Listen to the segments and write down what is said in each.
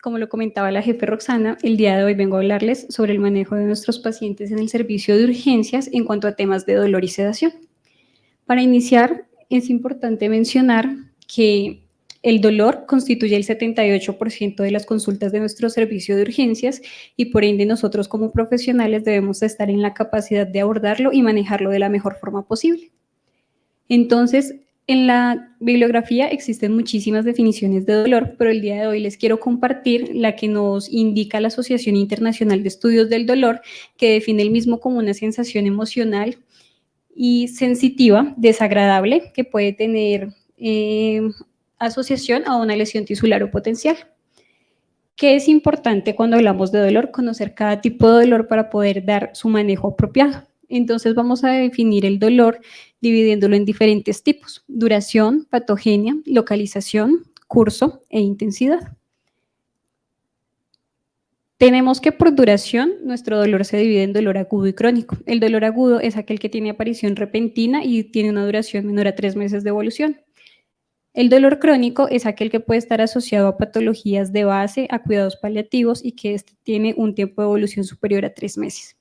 Como lo comentaba la jefe Roxana, el día de hoy vengo a hablarles sobre el manejo de nuestros pacientes en el servicio de urgencias en cuanto a temas de dolor y sedación. Para iniciar, es importante mencionar que el dolor constituye el 78% de las consultas de nuestro servicio de urgencias y por ende nosotros como profesionales debemos estar en la capacidad de abordarlo y manejarlo de la mejor forma posible. Entonces, en la bibliografía existen muchísimas definiciones de dolor, pero el día de hoy les quiero compartir la que nos indica la Asociación Internacional de Estudios del Dolor, que define el mismo como una sensación emocional y sensitiva, desagradable, que puede tener asociación a una lesión tisular o potencial. ¿Qué es importante cuando hablamos de dolor? Conocer cada tipo de dolor para poder dar su manejo apropiado. Entonces vamos a definir el dolor dividiéndolo en diferentes tipos: duración, patogenia, localización, curso e intensidad. Tenemos que por duración nuestro dolor se divide en dolor agudo y crónico. El dolor agudo es aquel que tiene aparición repentina y tiene una duración menor a 3 meses de evolución. El dolor crónico es aquel que puede estar asociado a patologías de base, a cuidados paliativos y que tiene un tiempo de evolución superior a 3 meses.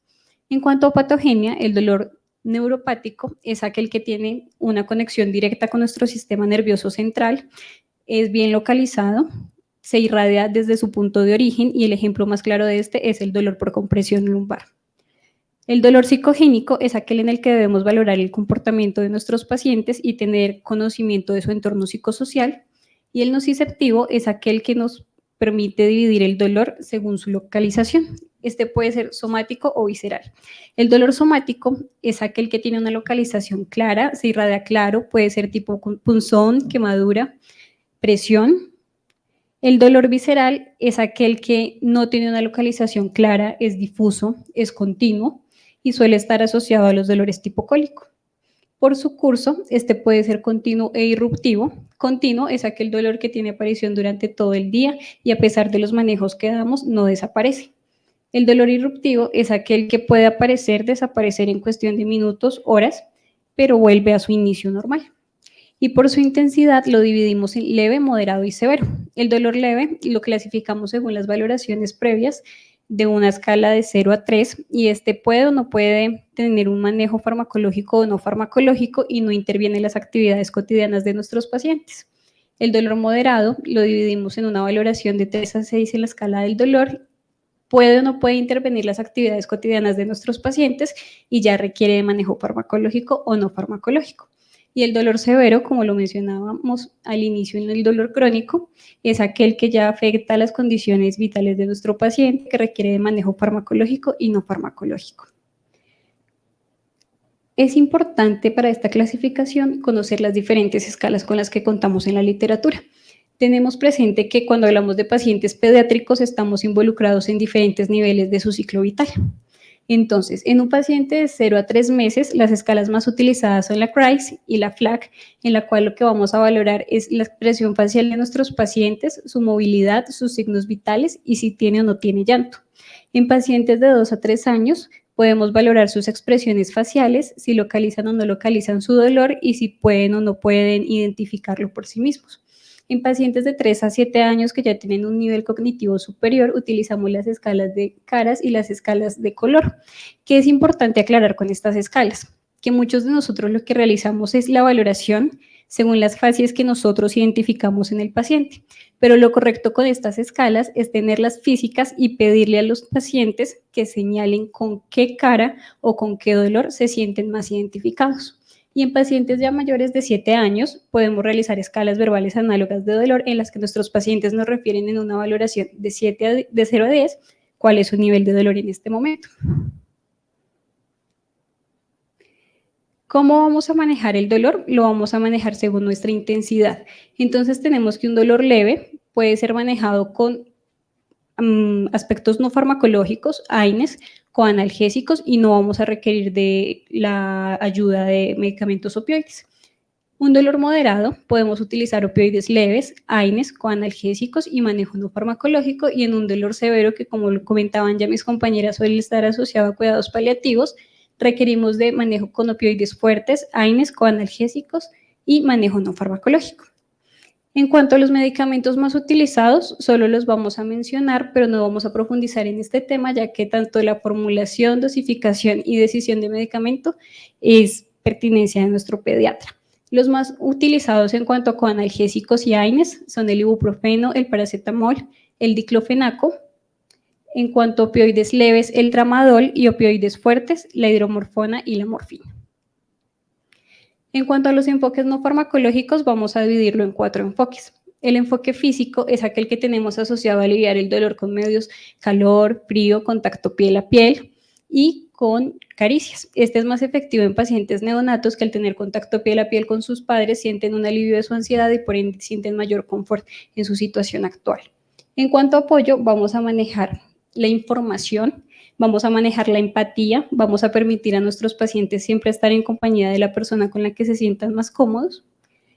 En cuanto a patogenia, el dolor neuropático es aquel que tiene una conexión directa con nuestro sistema nervioso central, es bien localizado, se irradia desde su punto de origen y el ejemplo más claro de este es el dolor por compresión lumbar. El dolor psicogénico es aquel en el que debemos valorar el comportamiento de nuestros pacientes y tener conocimiento de su entorno psicosocial, y el nociceptivo es aquel que nos permite dividir el dolor según su localización. Este puede ser somático o visceral. El dolor somático es aquel que tiene una localización clara, se irradia claro, puede ser tipo punzón, quemadura, presión. El dolor visceral es aquel que no tiene una localización clara, es difuso, es continuo y suele estar asociado a los dolores tipo cólico. Por su curso, este puede ser continuo e irruptivo. Continuo es aquel dolor que tiene aparición durante todo el día y a pesar de los manejos que damos, no desaparece. El dolor irruptivo es aquel que puede aparecer, desaparecer en cuestión de minutos, horas, pero vuelve a su inicio normal. Y por su intensidad lo dividimos en leve, moderado y severo. El dolor leve lo clasificamos según las valoraciones previas de una escala de 0 a 3 y este puede o no puede tener un manejo farmacológico o no farmacológico y no interviene en las actividades cotidianas de nuestros pacientes. El dolor moderado lo dividimos en una valoración de 3 a 6 en la escala del dolor, puede o no puede intervenir las actividades cotidianas de nuestros pacientes y ya requiere de manejo farmacológico o no farmacológico. Y el dolor severo, como lo mencionábamos al inicio en el dolor crónico, es aquel que ya afecta las condiciones vitales de nuestro paciente, que requiere de manejo farmacológico y no farmacológico. Es importante para esta clasificación conocer las diferentes escalas con las que contamos en la literatura. Tenemos presente que cuando hablamos de pacientes pediátricos estamos involucrados en diferentes niveles de su ciclo vital. Entonces, en un paciente de 0 a 3 meses, las escalas más utilizadas son la CRICE y la FLAC, en la cual lo que vamos a valorar es la expresión facial de nuestros pacientes, su movilidad, sus signos vitales y si tiene o no tiene llanto. En pacientes de 2 a 3 años, podemos valorar sus expresiones faciales, si localizan o no localizan su dolor y si pueden o no pueden identificarlo por sí mismos. En pacientes de 3 a 7 años que ya tienen un nivel cognitivo superior, utilizamos las escalas de caras y las escalas de color. ¿Qué es importante aclarar con estas escalas? Que muchos de nosotros lo que realizamos es la valoración según las facies que nosotros identificamos en el paciente, pero lo correcto con estas escalas es tenerlas físicas y pedirle a los pacientes que señalen con qué cara o con qué dolor se sienten más identificados. Y en pacientes ya mayores de 7 años podemos realizar escalas verbales análogas de dolor en las que nuestros pacientes nos refieren en una valoración de 0 a 10 cuál es su nivel de dolor en este momento. ¿Cómo vamos a manejar el dolor? Lo vamos a manejar según nuestra intensidad. Entonces tenemos que un dolor leve puede ser manejado con aspectos no farmacológicos, AINES, coanalgésicos y no vamos a requerir de la ayuda de medicamentos opioides. Un dolor moderado, podemos utilizar opioides leves, AINES, coanalgésicos y manejo no farmacológico, y en un dolor severo, que como lo comentaban ya mis compañeras, suele estar asociado a cuidados paliativos, requerimos de manejo con opioides fuertes, AINES, coanalgésicos y manejo no farmacológico. En cuanto a los medicamentos más utilizados, solo los vamos a mencionar, pero no vamos a profundizar en este tema, ya que tanto la formulación, dosificación y decisión de medicamento es pertinencia de nuestro pediatra. Los más utilizados en cuanto a coanalgésicos y AINES son el ibuprofeno, el paracetamol, el diclofenaco. En cuanto a opioides leves, el tramadol, y opioides fuertes, la hidromorfona y la morfina. En cuanto a los enfoques no farmacológicos, vamos a dividirlo en 4 enfoques. El enfoque físico es aquel que tenemos asociado a aliviar el dolor con medios calor, frío, contacto piel a piel y con caricias. Este es más efectivo en pacientes neonatos que al tener contacto piel a piel con sus padres sienten un alivio de su ansiedad y por ende sienten mayor confort en su situación actual. En cuanto a apoyo, vamos a manejar la información, vamos a manejar la empatía, vamos a permitir a nuestros pacientes siempre estar en compañía de la persona con la que se sientan más cómodos.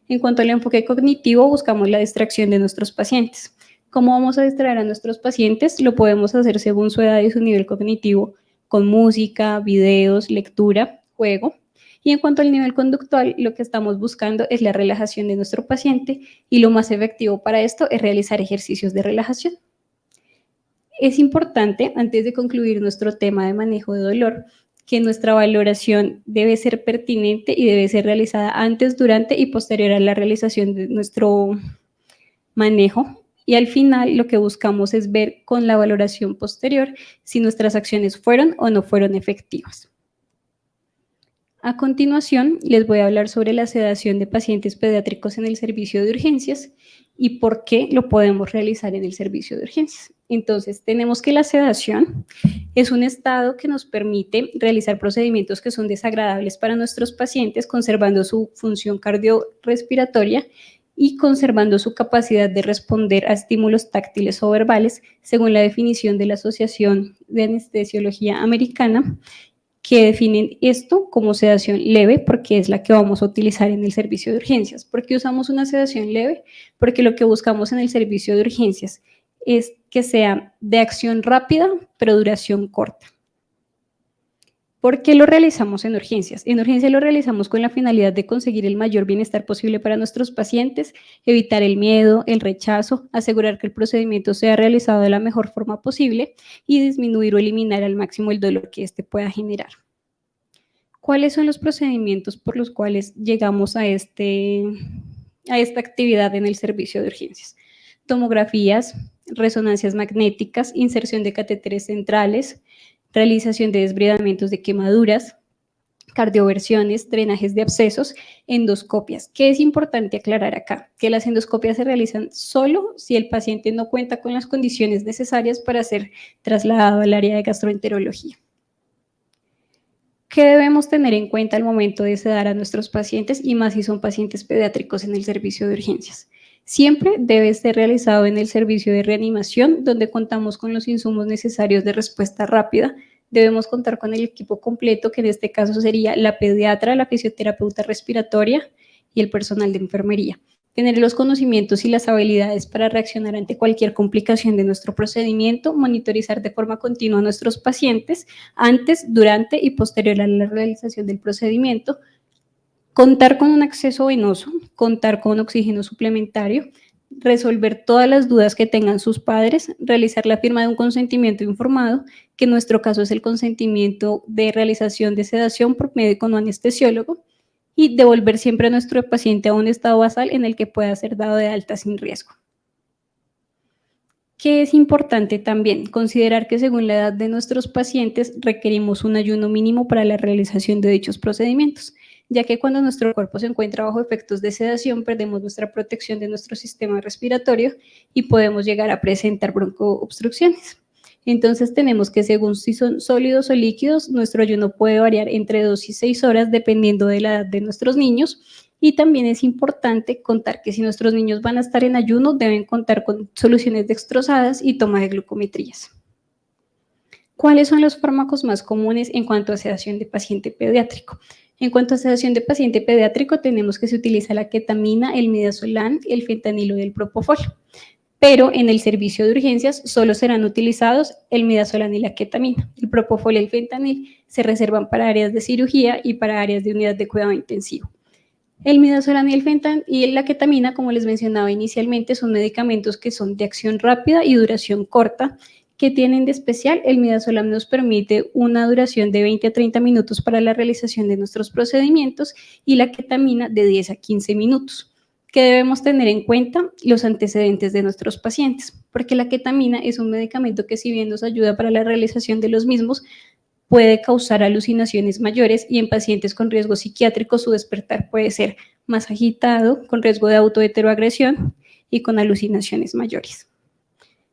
En cuanto al enfoque cognitivo, buscamos la distracción de nuestros pacientes. ¿Cómo vamos a distraer a nuestros pacientes? Lo podemos hacer según su edad y su nivel cognitivo, con música, videos, lectura, juego. Y en cuanto al nivel conductual, lo que estamos buscando es la relajación de nuestro paciente y lo más efectivo para esto es realizar ejercicios de relajación. Es importante, antes de concluir nuestro tema de manejo de dolor, que nuestra valoración debe ser pertinente y debe ser realizada antes, durante y posterior a la realización de nuestro manejo. Y al final lo que buscamos es ver con la valoración posterior si nuestras acciones fueron o no fueron efectivas. A continuación, les voy a hablar sobre la sedación de pacientes pediátricos en el servicio de urgencias y por qué lo podemos realizar en el servicio de urgencias. Entonces, tenemos que la sedación es un estado que nos permite realizar procedimientos que son desagradables para nuestros pacientes, conservando su función cardiorrespiratoria y conservando su capacidad de responder a estímulos táctiles o verbales, según la definición de la Asociación de Anestesiología Americana, que definen esto como sedación leve, porque es la que vamos a utilizar en el servicio de urgencias. ¿Por qué usamos una sedación leve? Porque lo que buscamos en el servicio de urgencias es que sea de acción rápida, pero duración corta. ¿Por qué lo realizamos en urgencias? En urgencias lo realizamos con la finalidad de conseguir el mayor bienestar posible para nuestros pacientes, evitar el miedo, el rechazo, asegurar que el procedimiento sea realizado de la mejor forma posible y disminuir o eliminar al máximo el dolor que éste pueda generar. ¿Cuáles son los procedimientos por los cuales llegamos a esta actividad en el servicio de urgencias? Tomografías, resonancias magnéticas, inserción de catéteres centrales, realización de desbridamientos de quemaduras, cardioversiones, drenajes de abscesos, endoscopias. ¿Qué es importante aclarar acá? Que las endoscopias se realizan solo si el paciente no cuenta con las condiciones necesarias para ser trasladado al área de gastroenterología. ¿Qué debemos tener en cuenta al momento de sedar a nuestros pacientes y más si son pacientes pediátricos en el servicio de urgencias? Siempre debe ser realizado en el servicio de reanimación, donde contamos con los insumos necesarios de respuesta rápida. Debemos contar con el equipo completo, que en este caso sería la pediatra, la fisioterapeuta respiratoria y el personal de enfermería. Tener los conocimientos y las habilidades para reaccionar ante cualquier complicación de nuestro procedimiento, monitorizar de forma continua a nuestros pacientes antes, durante y posterior a la realización del procedimiento, contar con un acceso venoso, contar con oxígeno suplementario, resolver todas las dudas que tengan sus padres, realizar la firma de un consentimiento informado, que en nuestro caso es el consentimiento de realización de sedación por médico no anestesiólogo, y devolver siempre a nuestro paciente a un estado basal en el que pueda ser dado de alta sin riesgo. ¿Qué es importante también? Considerar que según la edad de nuestros pacientes requerimos un ayuno mínimo para la realización de dichos procedimientos, ya que cuando nuestro cuerpo se encuentra bajo efectos de sedación perdemos nuestra protección de nuestro sistema respiratorio y podemos llegar a presentar broncoobstrucciones. Entonces tenemos que, según si son sólidos o líquidos, nuestro ayuno puede variar entre 2 y 6 horas dependiendo de la edad de nuestros niños. Y también es importante contar que si nuestros niños van a estar en ayuno, deben contar con soluciones dextrosadas y toma de glucometrías. ¿Cuáles son los fármacos más comunes en cuanto a sedación de paciente pediátrico? En cuanto a sedación de paciente pediátrico, tenemos que se utiliza la ketamina, el midazolam, el fentanilo y el propofol. Pero en el servicio de urgencias solo serán utilizados el midazolam y la ketamina. El propofol y el fentanil se reservan para áreas de cirugía y para áreas de unidad de cuidado intensivo. El midazolam y la ketamina, como les mencionaba inicialmente, son medicamentos que son de acción rápida y duración corta. ¿Qué tienen de especial? El midazolam nos permite una duración de 20 a 30 minutos para la realización de nuestros procedimientos y la ketamina de 10 a 15 minutos. ¿Qué debemos tener en cuenta? Los antecedentes de nuestros pacientes, porque la ketamina es un medicamento que, si bien nos ayuda para la realización de los mismos, puede causar alucinaciones mayores, y en pacientes con riesgo psiquiátrico su despertar puede ser más agitado, con riesgo de autoheteroagresión y con alucinaciones mayores.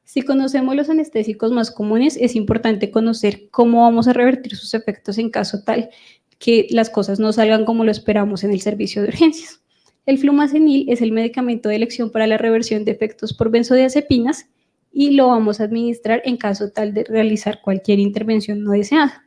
Si conocemos los anestésicos más comunes, es importante conocer cómo vamos a revertir sus efectos en caso tal que las cosas no salgan como lo esperamos en el servicio de urgencias. El flumazenil es el medicamento de elección para la reversión de efectos por benzodiazepinas y lo vamos a administrar en caso tal de realizar cualquier intervención no deseada.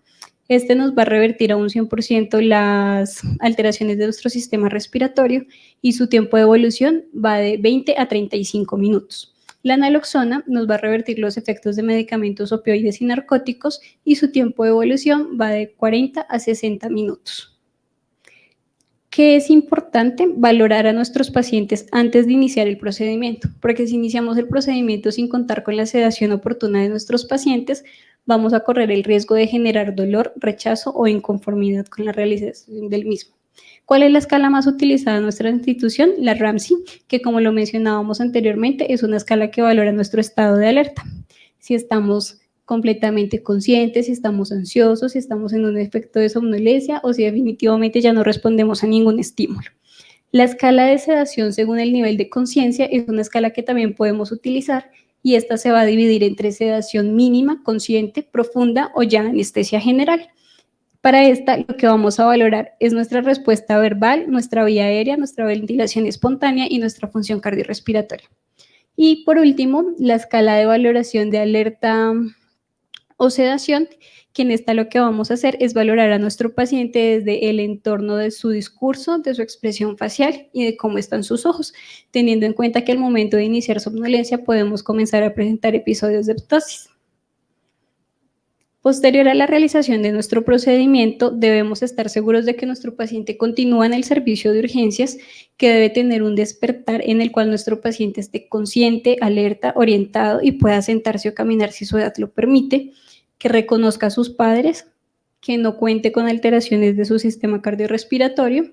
Este nos va a revertir a un 100% las alteraciones de nuestro sistema respiratorio y su tiempo de evolución va de 20 a 35 minutos. La naloxona nos va a revertir los efectos de medicamentos opioides y narcóticos y su tiempo de evolución va de 40 a 60 minutos. ¿Qué es importante? Valorar a nuestros pacientes antes de iniciar el procedimiento, porque si iniciamos el procedimiento sin contar con la sedación oportuna de nuestros pacientes, vamos a correr el riesgo de generar dolor, rechazo o inconformidad con la realización del mismo. ¿Cuál es la escala más utilizada en nuestra institución? La Ramsey, que, como lo mencionábamos anteriormente, es una escala que valora nuestro estado de alerta. Si estamos completamente conscientes, si estamos ansiosos, si estamos en un efecto de somnolencia o si definitivamente ya no respondemos a ningún estímulo. La escala de sedación según el nivel de conciencia es una escala que también podemos utilizar, y esta se va a dividir entre sedación mínima, consciente, profunda o ya anestesia general. Para esta, lo que vamos a valorar es nuestra respuesta verbal, nuestra vía aérea, nuestra ventilación espontánea y nuestra función cardiorrespiratoria. Y por último, la escala de valoración de alerta o sedación, que en esta lo que vamos a hacer es valorar a nuestro paciente desde el entorno de su discurso, de su expresión facial y de cómo están sus ojos, teniendo en cuenta que al momento de iniciar somnolencia podemos comenzar a presentar episodios de ptosis. Posterior a la realización de nuestro procedimiento, debemos estar seguros de que nuestro paciente continúa en el servicio de urgencias, que debe tener un despertar en el cual nuestro paciente esté consciente, alerta, orientado y pueda sentarse o caminar si su edad lo permite, que reconozca a sus padres, que no cuente con alteraciones de su sistema cardiorrespiratorio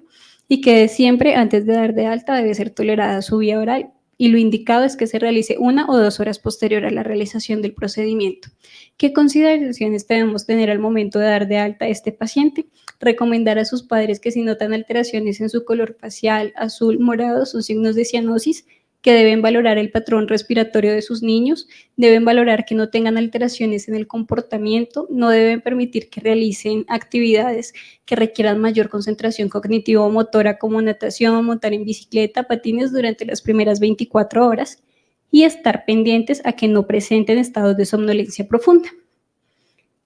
y que siempre, antes de dar de alta, debe ser tolerada su vía oral, y lo indicado es que se realice 1 o 2 horas posterior a la realización del procedimiento. ¿Qué consideraciones debemos tener al momento de dar de alta a este paciente? Recomendar a sus padres que, si notan alteraciones en su color facial, azul, morado, son signos de cianosis, que deben valorar el patrón respiratorio de sus niños, deben valorar que no tengan alteraciones en el comportamiento, no deben permitir que realicen actividades que requieran mayor concentración cognitivo-motora como natación, montar en bicicleta, patines durante las primeras 24 horas, y estar pendientes a que no presenten estados de somnolencia profunda.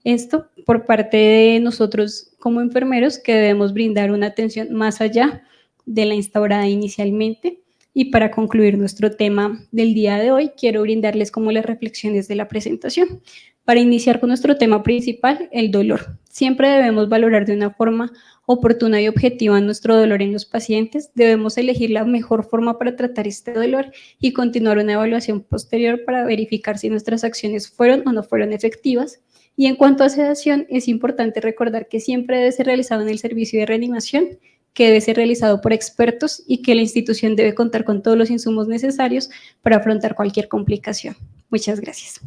Esto por parte de nosotros como enfermeros, que debemos brindar una atención más allá de la instaurada inicialmente. Y para concluir nuestro tema del día de hoy, quiero brindarles como las reflexiones de la presentación. Para iniciar con nuestro tema principal, el dolor. Siempre debemos valorar de una forma oportuna y objetiva nuestro dolor en los pacientes. Debemos elegir la mejor forma para tratar este dolor y continuar una evaluación posterior para verificar si nuestras acciones fueron o no fueron efectivas. Y en cuanto a sedación, es importante recordar que siempre debe ser realizado en el servicio de reanimación, que debe ser realizado por expertos y que la institución debe contar con todos los insumos necesarios para afrontar cualquier complicación. Muchas gracias.